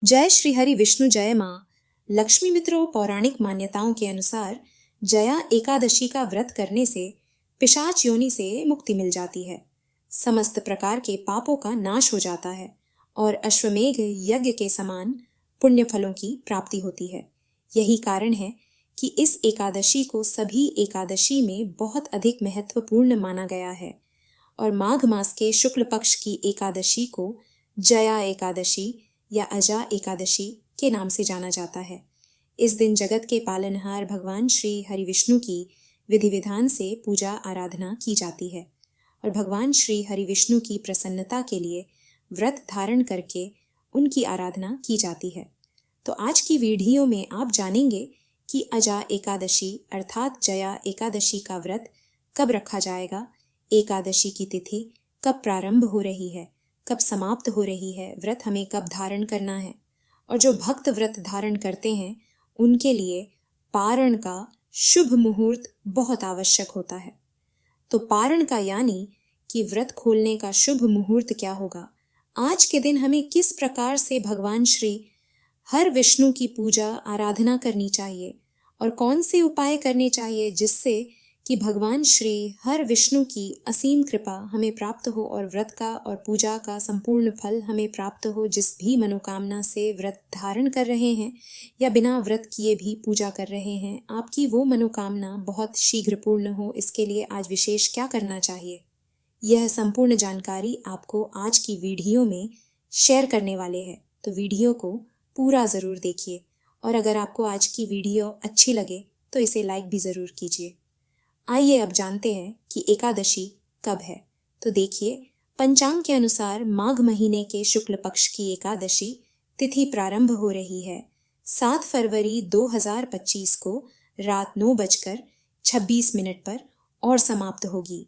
जय श्री हरि विष्णु जय माँ। लक्ष्मी मित्रों, पौराणिक मान्यताओं के अनुसार जया एकादशी का व्रत करने से पिशाच योनि से मुक्ति मिल जाती है। समस्त प्रकार के पापों का नाश हो जाता है और अश्वमेघ यज्ञ के समान पुण्य फलों की प्राप्ति होती है। यही कारण है कि इस एकादशी को सभी एकादशी में बहुत अधिक महत्वपूर्ण माना गया है और माघ मास के शुक्ल पक्ष की एकादशी को जया एकादशी या अजा एकादशी के नाम से जाना जाता है। इस दिन जगत के पालनहार भगवान श्री हरि विष्णु की विधि विधान से पूजा आराधना की जाती है और भगवान श्री हरि विष्णु की प्रसन्नता के लिए व्रत धारण करके उनकी आराधना की जाती है। तो आज की वीडियो में आप जानेंगे कि अजा एकादशी अर्थात जया एकादशी का व्रत कब रखा जाएगा, एकादशी की तिथि कब प्रारंभ हो रही है, कब समाप्त हो रही है, व्रत हमें कब धारण करना है और जो भक्त व्रत धारण करते हैं उनके लिए पारण का शुभ मुहूर्त बहुत आवश्यक होता है। तो पारण का यानी कि व्रत खोलने का शुभ मुहूर्त क्या होगा, आज के दिन हमें किस प्रकार से भगवान श्री हर विष्णु की पूजा आराधना करनी चाहिए और कौन से उपाय करने चाहिए जिससे कि भगवान श्री हर विष्णु की असीम कृपा हमें प्राप्त हो और व्रत का और पूजा का संपूर्ण फल हमें प्राप्त हो। जिस भी मनोकामना से व्रत धारण कर रहे हैं या बिना व्रत किए भी पूजा कर रहे हैं, आपकी वो मनोकामना बहुत शीघ्र पूर्ण हो, इसके लिए आज विशेष क्या करना चाहिए, यह संपूर्ण जानकारी आपको आज की वीडियो में शेयर करने वाले हैं। तो वीडियो को पूरा ज़रूर देखिए और अगर आपको आज की वीडियो अच्छी लगे तो इसे लाइक भी ज़रूर कीजिए। आइए अब जानते हैं कि एकादशी कब है। तो देखिए, पंचांग के अनुसार माघ महीने के शुक्ल पक्ष की एकादशी तिथि प्रारंभ हो रही है 7 फरवरी 2025 को रात 9:26 पर और समाप्त होगी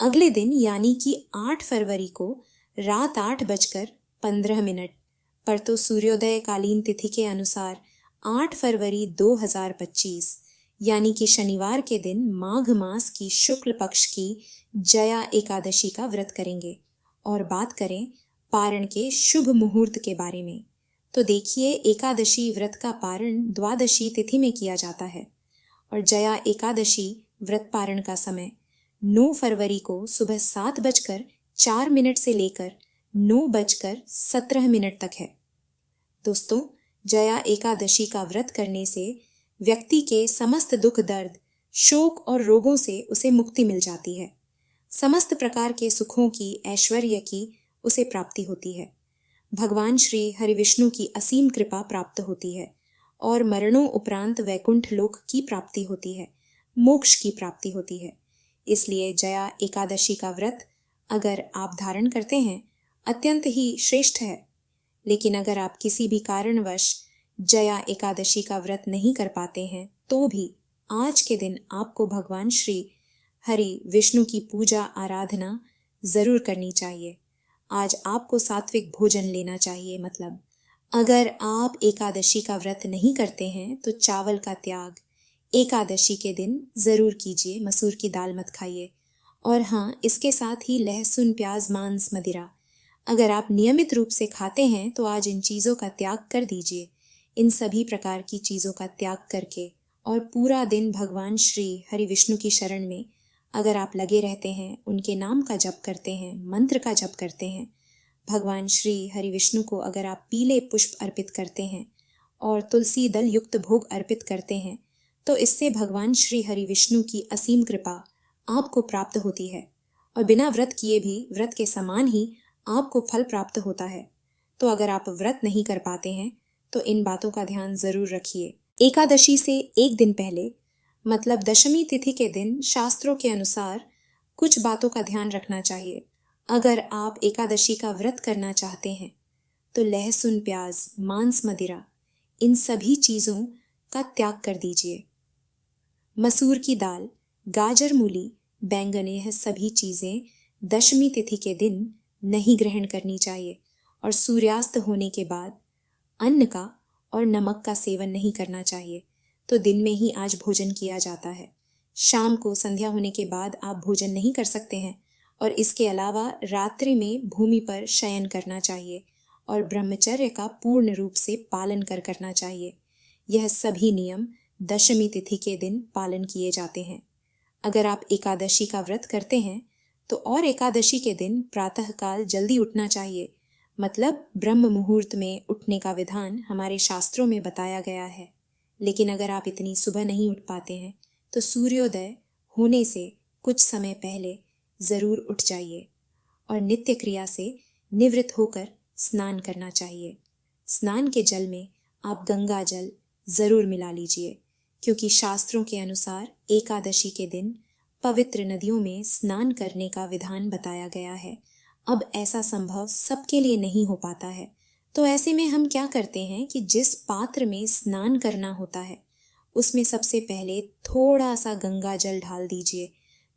अगले दिन यानी कि 8 फरवरी को रात 8:15 पर। तो सूर्योदय कालीन तिथि के अनुसार 8 फरवरी 2025 यानी कि शनिवार के दिन माघ मास की शुक्ल पक्ष की जया एकादशी का व्रत करेंगे। और बात करें पारण के शुभ मुहूर्त के बारे में, तो देखिए, एकादशी व्रत का पारण द्वादशी तिथि में किया जाता है और जया एकादशी व्रत पारण का समय 9 फरवरी को सुबह 7:04 से लेकर 9:17 तक है। दोस्तों, जया एकादशी का व्रत करने से व्यक्ति के समस्त दुख दर्द, शोक और रोगों से उसे मुक्ति मिल जाती है। समस्त प्रकार के सुखों की, ऐश्वर्य की उसे प्राप्ति होती है। भगवान श्री हरि विष्णु की असीम कृपा प्राप्त होती है और मरणों उपरांत वैकुंठ लोक की प्राप्ति होती है, मोक्ष की प्राप्ति होती है। इसलिए जया एकादशी का व्रत अगर आप धारण करते हैं अत्यंत ही श्रेष्ठ है। लेकिन अगर आप किसी भी कारणवश जया एकादशी का व्रत नहीं कर पाते हैं तो भी आज के दिन आपको भगवान श्री हरि विष्णु की पूजा आराधना ज़रूर करनी चाहिए। आज आपको सात्विक भोजन लेना चाहिए। मतलब अगर आप एकादशी का व्रत नहीं करते हैं तो चावल का त्याग एकादशी के दिन ज़रूर कीजिए। मसूर की दाल मत खाइए और हाँ, इसके साथ ही लहसुन, प्याज, मांस, मदिरा अगर आप नियमित रूप से खाते हैं तो आज इन चीज़ों का त्याग कर दीजिए। इन सभी प्रकार की चीज़ों का त्याग करके और पूरा दिन भगवान श्री हरि विष्णु की शरण में अगर आप लगे रहते हैं, उनके नाम का जप करते हैं, मंत्र का जप करते हैं, भगवान श्री हरि विष्णु को अगर आप पीले पुष्प अर्पित करते हैं और तुलसी दल युक्त भोग अर्पित करते हैं तो इससे भगवान श्री हरि विष्णु की असीम कृपा आपको प्राप्त होती है और बिना व्रत किए भी व्रत के समान ही आपको फल प्राप्त होता है। तो अगर आप व्रत नहीं कर पाते हैं तो इन बातों का ध्यान ज़रूर रखिए। एकादशी से एक दिन पहले मतलब दशमी तिथि के दिन शास्त्रों के अनुसार कुछ बातों का ध्यान रखना चाहिए। अगर आप एकादशी का व्रत करना चाहते हैं तो लहसुन, प्याज, मांस, मदिरा इन सभी चीज़ों का त्याग कर दीजिए। मसूर की दाल, गाजर, मूली, बैंगन, यह सभी चीज़ें दशमी तिथि के दिन नहीं ग्रहण करनी चाहिए और सूर्यास्त होने के बाद अन्न का और नमक का सेवन नहीं करना चाहिए। तो दिन में ही आज भोजन किया जाता है। शाम को संध्या होने के बाद आप भोजन नहीं कर सकते हैं और इसके अलावा रात्रि में भूमि पर शयन करना चाहिए और ब्रह्मचर्य का पूर्ण रूप से पालन करना चाहिए। यह सभी नियम दशमी तिथि के दिन पालन किए जाते हैं। अगर आप एकादशी का व्रत करते हैं तो और एकादशी के दिन प्रातःकाल जल्दी उठना चाहिए। मतलब ब्रह्म मुहूर्त में उठने का विधान हमारे शास्त्रों में बताया गया है। लेकिन अगर आप इतनी सुबह नहीं उठ पाते हैं तो सूर्योदय होने से कुछ समय पहले ज़रूर उठ जाइए और नित्य क्रिया से निवृत्त होकर स्नान करना चाहिए। स्नान के जल में आप गंगा जल ज़रूर मिला लीजिए, क्योंकि शास्त्रों के अनुसार एकादशी के दिन पवित्र नदियों में स्नान करने का विधान बताया गया है। अब ऐसा संभव सबके लिए नहीं हो पाता है, तो ऐसे में हम क्या करते हैं कि जिस पात्र में स्नान करना होता है उसमें सबसे पहले थोड़ा सा गंगा जल डाल दीजिए,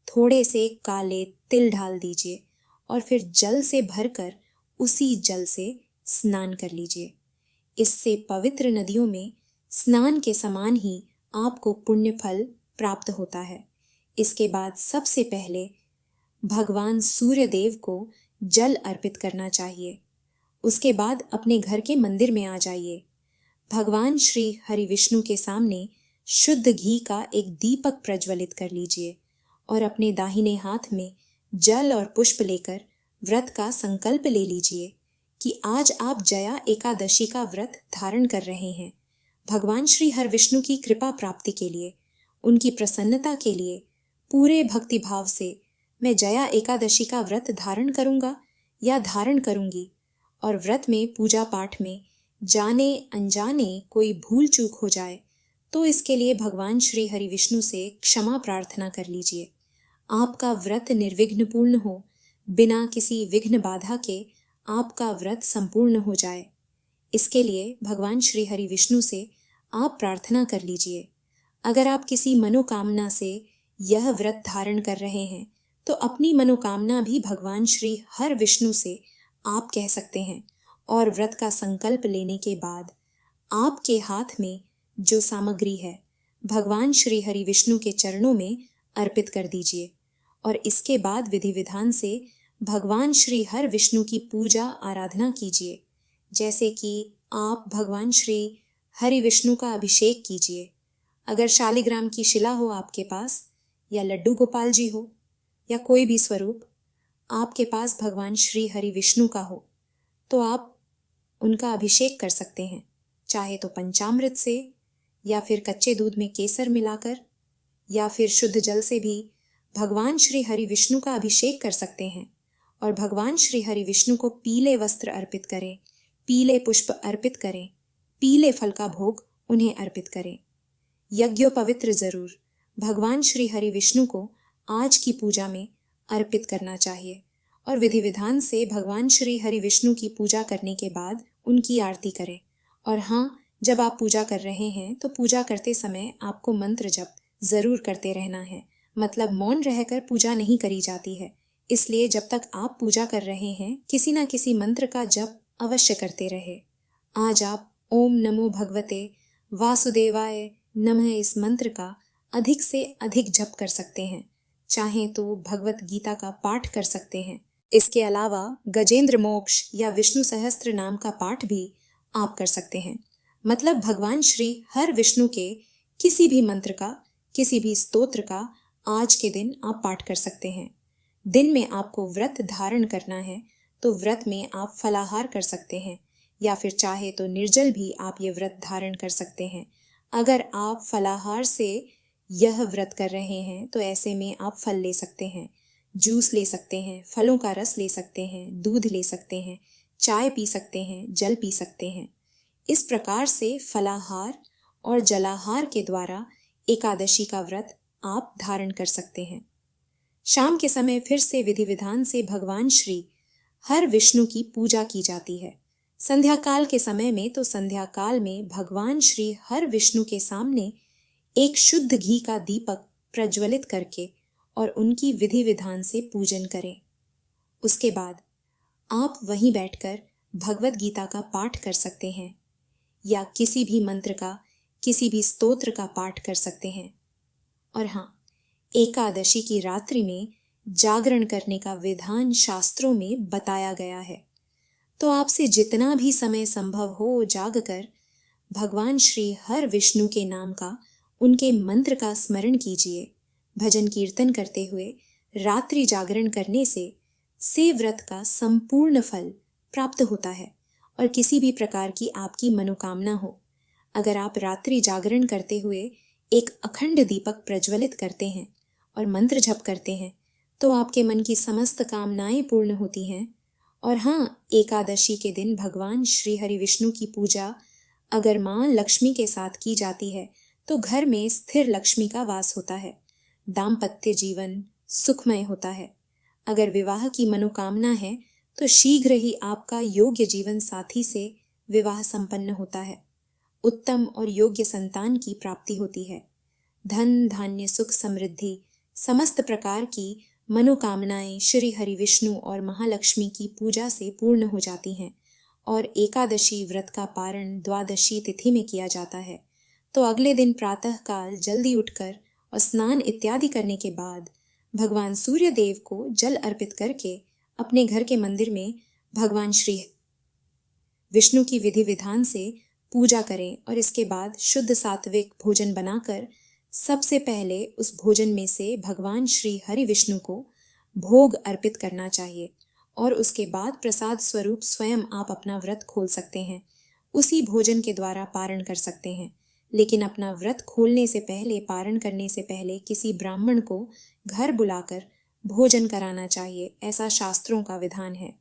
थोड़े से काले तिल डाल दीजिए और फिर जल से भरकर उसी जल से स्नान कर लीजिए। इससे पवित्र नदियों में स्नान के समान ही आपको पुण्य फल प्राप्त होता है। इसके बाद सबसे पहले भगवान सूर्य देव को जल अर्पित करना चाहिए। उसके बाद अपने घर के मंदिर में आ जाइए। भगवान श्री हरि विष्णु के सामने शुद्ध घी का एक दीपक प्रज्वलित कर लीजिए और अपने दाहिने हाथ में जल और पुष्प लेकर व्रत का संकल्प ले लीजिए कि आज आप जया एकादशी का व्रत धारण कर रहे हैं। भगवान श्री हरि विष्णु की कृपा प्राप्ति के लिए, उनकी प्रसन्नता के लिए पूरे भक्ति भाव से मैं जया एकादशी का व्रत धारण करूंगा या धारण करूंगी, और व्रत में पूजा पाठ में जाने अनजाने कोई भूल चूक हो जाए तो इसके लिए भगवान श्री हरि विष्णु से क्षमा प्रार्थना कर लीजिए। आपका व्रत निर्विघ्न पूर्ण हो, बिना किसी विघ्न बाधा के आपका व्रत संपूर्ण हो जाए। इसके लिए भगवान श्री हरि विष्णु से आप प्रार्थना कर लीजिए। अगर आप किसी मनोकामना से यह व्रत धारण कर रहे हैं तो अपनी मनोकामना भी भगवान श्री हरि विष्णु से आप कह सकते हैं और व्रत का संकल्प लेने के बाद आपके हाथ में जो सामग्री है भगवान श्री हरि विष्णु के चरणों में अर्पित कर दीजिए और इसके बाद विधि विधान से भगवान श्री हरि विष्णु की पूजा आराधना कीजिए। जैसे कि आप भगवान श्री हरि विष्णु का अभिषेक कीजिए। अगर शालिग्राम की शिला हो आपके पास, या लड्डू गोपाल जी हो, या कोई भी स्वरूप आपके पास भगवान श्री हरि विष्णु का हो, तो आप उनका अभिषेक कर सकते हैं। चाहे तो पंचामृत से, या फिर कच्चे दूध में केसर मिलाकर, या फिर शुद्ध जल से भी भगवान श्री हरि विष्णु का अभिषेक कर सकते हैं। और भगवान श्री हरि विष्णु को पीले वस्त्र अर्पित करें, पीले पुष्प अर्पित करें, पीले फल का भोग उन्हें अर्पित करें। यज्ञोपवित्र जरूर भगवान श्री हरि विष्णु को आज की पूजा में अर्पित करना चाहिए और विधि विधान से भगवान श्री हरि विष्णु की पूजा करने के बाद उनकी आरती करें। और हाँ, जब आप पूजा कर रहे हैं तो पूजा करते समय आपको मंत्र जप जरूर करते रहना है। मतलब मौन रहकर पूजा नहीं करी जाती है, इसलिए जब तक आप पूजा कर रहे हैं किसी ना किसी मंत्र का जप अवश्य करते रहे। आज आप ओम नमो भगवते वासुदेवाय नमः इस मंत्र का अधिक से अधिक जप कर सकते हैं। चाहें तो भगवत गीता का पाठ कर सकते हैं। इसके अलावा गजेंद्र मोक्ष या विष्णु सहस्त्र नाम का पाठ भी आप कर सकते हैं। मतलब भगवान श्री हर विष्णु के किसी भी मंत्र का, किसी भी स्तोत्र का आज के दिन आप पाठ कर सकते हैं। दिन में आपको व्रत धारण करना है तो व्रत में आप फलाहार कर सकते हैं, या फिर चाहे तो निर्जल भी आप ये व्रत धारण कर सकते हैं। अगर आप फलाहार से यह व्रत कर रहे हैं तो ऐसे में आप फल ले सकते हैं, जूस ले सकते हैं, फलों का रस ले सकते हैं, दूध ले सकते हैं, चाय पी सकते हैं, जल पी सकते हैं। इस प्रकार से फलाहार और जलाहार के द्वारा एकादशी का व्रत आप धारण कर सकते हैं। शाम के समय फिर से विधि विधान से भगवान श्री हर विष्णु की पूजा की जाती है। संध्या काल के समय में तो संध्या काल में भगवान श्री हर विष्णु के सामने एक शुद्ध घी का दीपक प्रज्वलित करके और उनकी विधि विधान से पूजन करें। उसके बाद आप वहीं बैठकर भगवत गीता का पाठ कर सकते हैं या किसी भी मंत्र का, किसी भी स्तोत्र का पाठ कर सकते हैं। और हाँ, एकादशी की रात्रि में जागरण करने का विधान शास्त्रों में बताया गया है। तो आपसे जितना भी समय संभव हो जाग कर भगवान श्री हर विष्णु के नाम का, उनके मंत्र का स्मरण कीजिए। भजन कीर्तन करते हुए रात्रि जागरण करने से व्रत का संपूर्ण फल प्राप्त होता है। और किसी भी प्रकार की आपकी मनोकामना हो, अगर आप रात्रि जागरण करते हुए एक अखंड दीपक प्रज्वलित करते हैं और मंत्र जप करते हैं, तो आपके मन की समस्त कामनाएं पूर्ण होती हैं। और हाँ, एकादशी के दिन भगवान श्री हरि विष्णु की पूजा अगर माँ लक्ष्मी के साथ की जाती है, तो घर में स्थिर लक्ष्मी का वास होता है, दाम्पत्य जीवन सुखमय होता है। अगर विवाह की मनोकामना है, तो शीघ्र ही आपका योग्य जीवन साथी से विवाह संपन्न होता है। उत्तम और योग्य संतान की प्राप्ति होती है। धन धान्य सुख समृद्धि समस्त प्रकार की मनोकामनाएं श्री हरि विष्णु और महालक्ष्मी की पूजा से पूर्ण हो जाती हैं। और एकादशी व्रत का पारण द्वादशी तिथि में किया जाता है। तो अगले दिन प्रातः काल जल्दी उठकर और स्नान इत्यादि करने के बाद भगवान सूर्य देव को जल अर्पित करके अपने घर के मंदिर में भगवान श्री विष्णु की विधि विधान से पूजा करें। और इसके बाद शुद्ध सात्विक भोजन बनाकर सबसे पहले उस भोजन में से भगवान श्री हरि विष्णु को भोग अर्पित करना चाहिए। और उसके बाद प्रसाद स्वरूप स्वयं आप अपना व्रत खोल सकते हैं। उसी भोजन के द्वारा पारण कर सकते हैं। लेकिन अपना व्रत खोलने से पहले, पारण करने से पहले किसी ब्राह्मण को घर बुलाकर भोजन कराना चाहिए, ऐसा शास्त्रों का विधान है।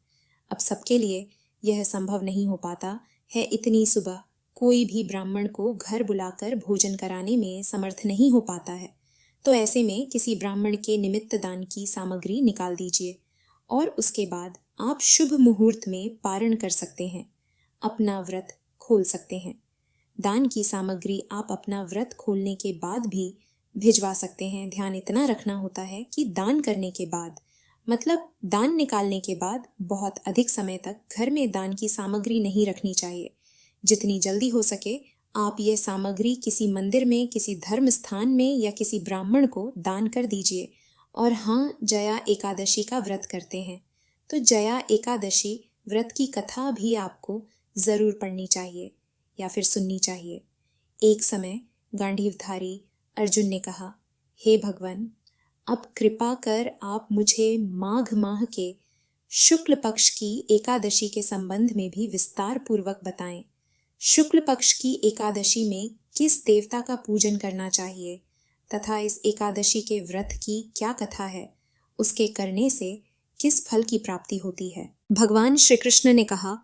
अब सबके लिए यह संभव नहीं हो पाता है। इतनी सुबह कोई भी ब्राह्मण को घर बुलाकर भोजन कराने में समर्थ नहीं हो पाता है। तो ऐसे में किसी ब्राह्मण के निमित्त दान की सामग्री निकाल दीजिए और उसके बाद आप शुभ मुहूर्त में पारण कर सकते हैं, अपना व्रत खोल सकते हैं। दान की सामग्री आप अपना व्रत खोलने के बाद भी भिजवा सकते हैं। ध्यान इतना रखना होता है कि दान करने के बाद, मतलब दान निकालने के बाद बहुत अधिक समय तक घर में दान की सामग्री नहीं रखनी चाहिए। जितनी जल्दी हो सके आप ये सामग्री किसी मंदिर में, किसी धर्म स्थान में या किसी ब्राह्मण को दान कर दीजिए। और हाँ, जया एकादशी का व्रत करते हैं तो जया एकादशी व्रत की कथा भी आपको जरूर पढ़नी चाहिए या फिर सुननी चाहिए। एक समय गांडीवधारी अर्जुन ने कहा, हे भगवान, अब कृपा कर आप मुझे माघ माह के शुक्ल पक्ष की एकादशी के संबंध में भी विस्तार पूर्वक बताएं। शुक्ल पक्ष की एकादशी में किस देवता का पूजन करना चाहिए तथा इस एकादशी के व्रत की क्या कथा है, उसके करने से किस फल की प्राप्ति होती है। भगवान श्री कृष्ण ने कहा,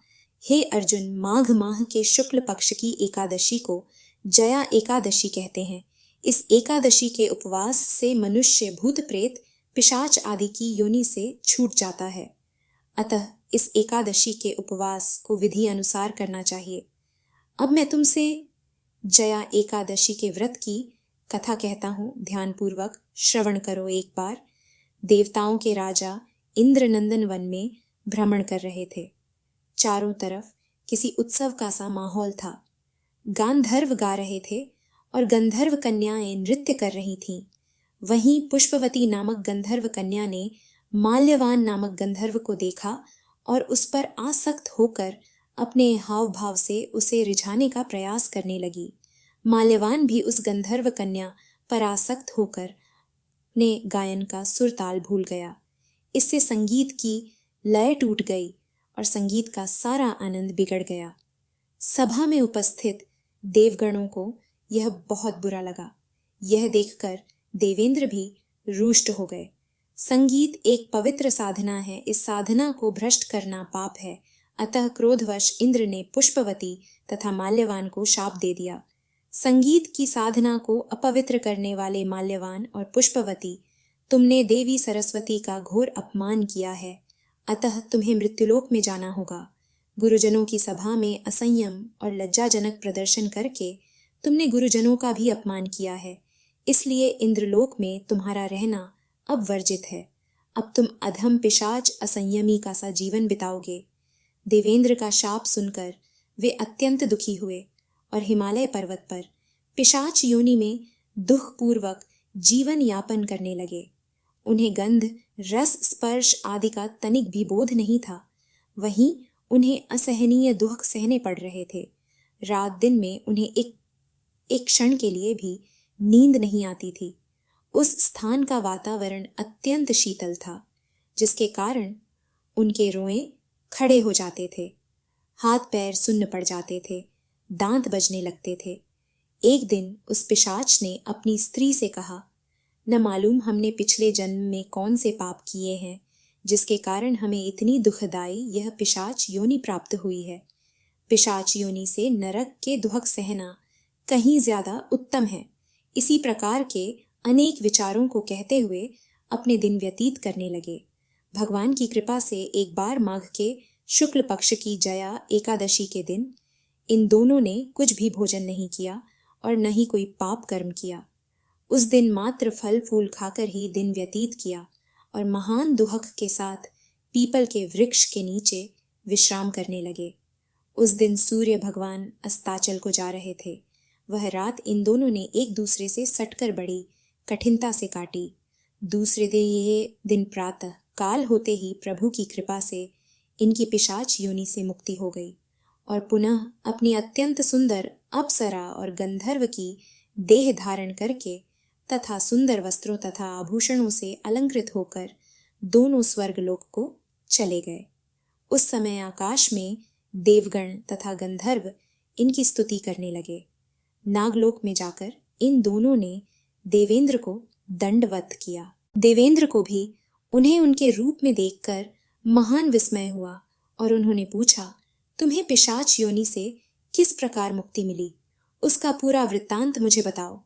हे अर्जुन, माघ माह के शुक्ल पक्ष की एकादशी को जया एकादशी कहते हैं। इस एकादशी के उपवास से मनुष्य भूत प्रेत पिशाच आदि की योनि से छूट जाता है। अतः इस एकादशी के उपवास को विधि अनुसार करना चाहिए। अब मैं तुमसे जया एकादशी के व्रत की कथा कहता हूँ, ध्यानपूर्वक श्रवण करो एक बार। देवताओं के राजा इंद्रनंदन वन में भ्रमण कर रहे थे। चारों तरफ किसी उत्सव का सा माहौल था। गांधर्व गा रहे थे और गंधर्व कन्याएं नृत्य कर रही थीं। वहीं पुष्पवती नामक गंधर्व कन्या ने माल्यवान नामक गंधर्व को देखा और उस पर आसक्त होकर अपने हाव भाव से उसे रिझाने का प्रयास करने लगी। माल्यवान भी उस गंधर्व कन्या पर आसक्त होकर अपने गायन का सुरताल भूल गया। इससे संगीत की लय टूट गई और संगीत का सारा आनंद बिगड़ गया। सभा में उपस्थित देवगणों को यह बहुत बुरा लगा। यह देखकर देवेंद्र भी रुष्ट हो गए। संगीत एक पवित्र साधना है, इस साधना को भ्रष्ट करना पाप है। अतः क्रोधवश इंद्र ने पुष्पवती तथा माल्यवान को शाप दे दिया। संगीत की साधना को अपवित्र करने वाले माल्यवान और पुष्पवती, तुमने देवी सरस्वती का घोर अपमान किया है, अतः तुम्हें मृत्युलोक में जाना होगा। गुरुजनों की सभा में असंयम और लज्जाजनक प्रदर्शन करके तुमने गुरुजनों का भी अपमान किया है, इसलिए इंद्रलोक में तुम्हारा रहना अब वर्जित है। अब तुम अधम पिशाच असंयमी का सा जीवन बिताओगे। देवेंद्र का शाप सुनकर वे अत्यंत दुखी हुए और हिमालय पर्वत पर पिशाच योनि में दुख पूर्वक जीवन यापन करने लगे। उन्हें गंध, रस, स्पर्श आदि का तनिक भी बोध नहीं था। वहीं उन्हें असहनीय दुख सहने पड़ रहे थे। रात दिन में उन्हें एक क्षण के लिए भी नींद नहीं आती थी। उस स्थान का वातावरण अत्यंत शीतल था, जिसके कारण उनके रोए खड़े हो जाते थे, हाथ पैर सुन्न पड़ जाते थे, दांत बजने लगते थे। एक दिन उस पिशाच ने अपनी स्त्री से कहा, न मालूम हमने पिछले जन्म में कौन से पाप किए हैं जिसके कारण हमें इतनी दुखदाई यह पिशाच योनि प्राप्त हुई है। पिशाच योनि से नरक के दुख सहना कहीं ज्यादा उत्तम है। इसी प्रकार के अनेक विचारों को कहते हुए अपने दिन व्यतीत करने लगे। भगवान की कृपा से एक बार माघ के शुक्ल पक्ष की जया एकादशी के दिन इन दोनों ने कुछ भी भोजन नहीं किया और न ही कोई पाप कर्म किया। उस दिन मात्र फल फूल खाकर ही दिन व्यतीत किया और महान दुहक के साथ पीपल के वृक्ष के नीचे विश्राम करने लगे। उस दिन सूर्य भगवान अस्ताचल को जा रहे थे। वह रात इन दोनों ने एक दूसरे से सटकर बड़ी कठिनता से काटी। दूसरे दिन प्रातः काल होते ही प्रभु की कृपा से इनकी पिशाच योनि से मुक्ति हो गई और पुनः अपनी अत्यंत सुंदर अप्सरा और गंधर्व की देह धारण करके तथा सुंदर वस्त्रों तथा आभूषणों से अलंकृत होकर दोनों स्वर्गलोक को चले गए। उस समय आकाश में देवगण तथा गंधर्व इनकी स्तुति करने लगे। नागलोक में जाकर इन दोनों ने देवेंद्र को दंडवत किया। देवेंद्र को भी उन्हें उनके रूप में देखकर महान विस्मय हुआ और उन्होंने पूछा, तुम्हें पिशाच योनि से किस प्रकार मुक्ति मिली? उसका पूरा वृत्तांत मुझे बताओ।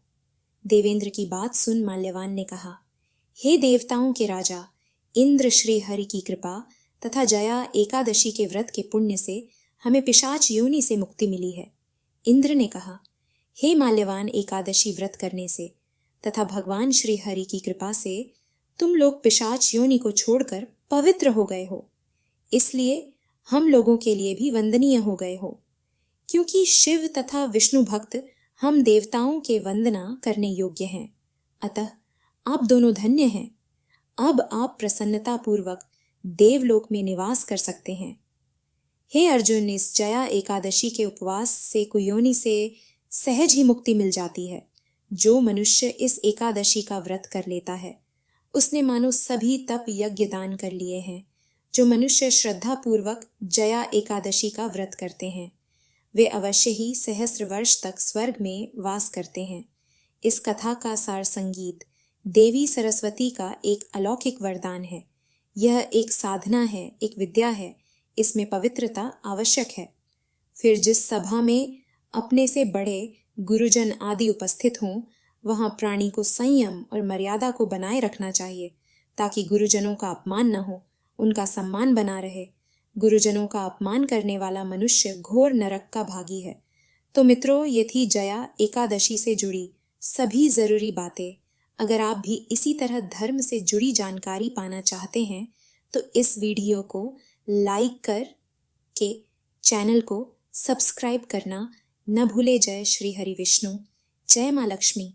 देवेंद्र की बात सुन माल्यवान ने कहा, हे देवताओं के राजा, इंद्र श्री हरि की कृपा तथा जया एकादशी के व्रत के पुण्य से हमें पिशाच योनि से मुक्ति मिली है। इंद्र ने कहा, हे माल्यवान, एकादशी व्रत करने से तथा भगवान श्री हरि की कृपा से तुम लोग पिशाच योनि को छोड़कर पवित्र हो गए हो, इसलिए हम लोगों के लिए भी वंदनीय हो गए हो। क्योंकि शिव तथा विष्णु भक्त हम देवताओं के वंदना करने योग्य हैं, अतः आप दोनों धन्य हैं। अब आप प्रसन्नता पूर्वक देवलोक में निवास कर सकते हैं। हे अर्जुन, इस जया एकादशी के उपवास से कुयोनि से सहज ही मुक्ति मिल जाती है। जो मनुष्य इस एकादशी का व्रत कर लेता है उसने मानो सभी तप यज्ञ दान कर लिए हैं। जो मनुष्य श्रद्धा पूर्वक जया एकादशी का व्रत करते हैं वे अवश्य ही सहस्र वर्ष तक स्वर्ग में वास करते हैं। इस कथा का सार संगीत देवी सरस्वती का एक अलौकिक वरदान है। यह एक साधना है, एक विद्या है। इसमें पवित्रता आवश्यक है। फिर जिस सभा में अपने से बड़े गुरुजन आदि उपस्थित हों, वहां प्राणी को संयम और मर्यादा को बनाए रखना चाहिए ताकि गुरुजनों का अपमान न हो, उनका सम्मान बना रहे। गुरुजनों का अपमान करने वाला मनुष्य घोर नरक का भागी है। तो मित्रों, ये थी जया एकादशी से जुड़ी सभी जरूरी बातें। अगर आप भी इसी तरह धर्म से जुड़ी जानकारी पाना चाहते हैं तो इस वीडियो को लाइक कर के चैनल को सब्सक्राइब करना न भूले। जय श्री हरि विष्णु, जय माँ लक्ष्मी।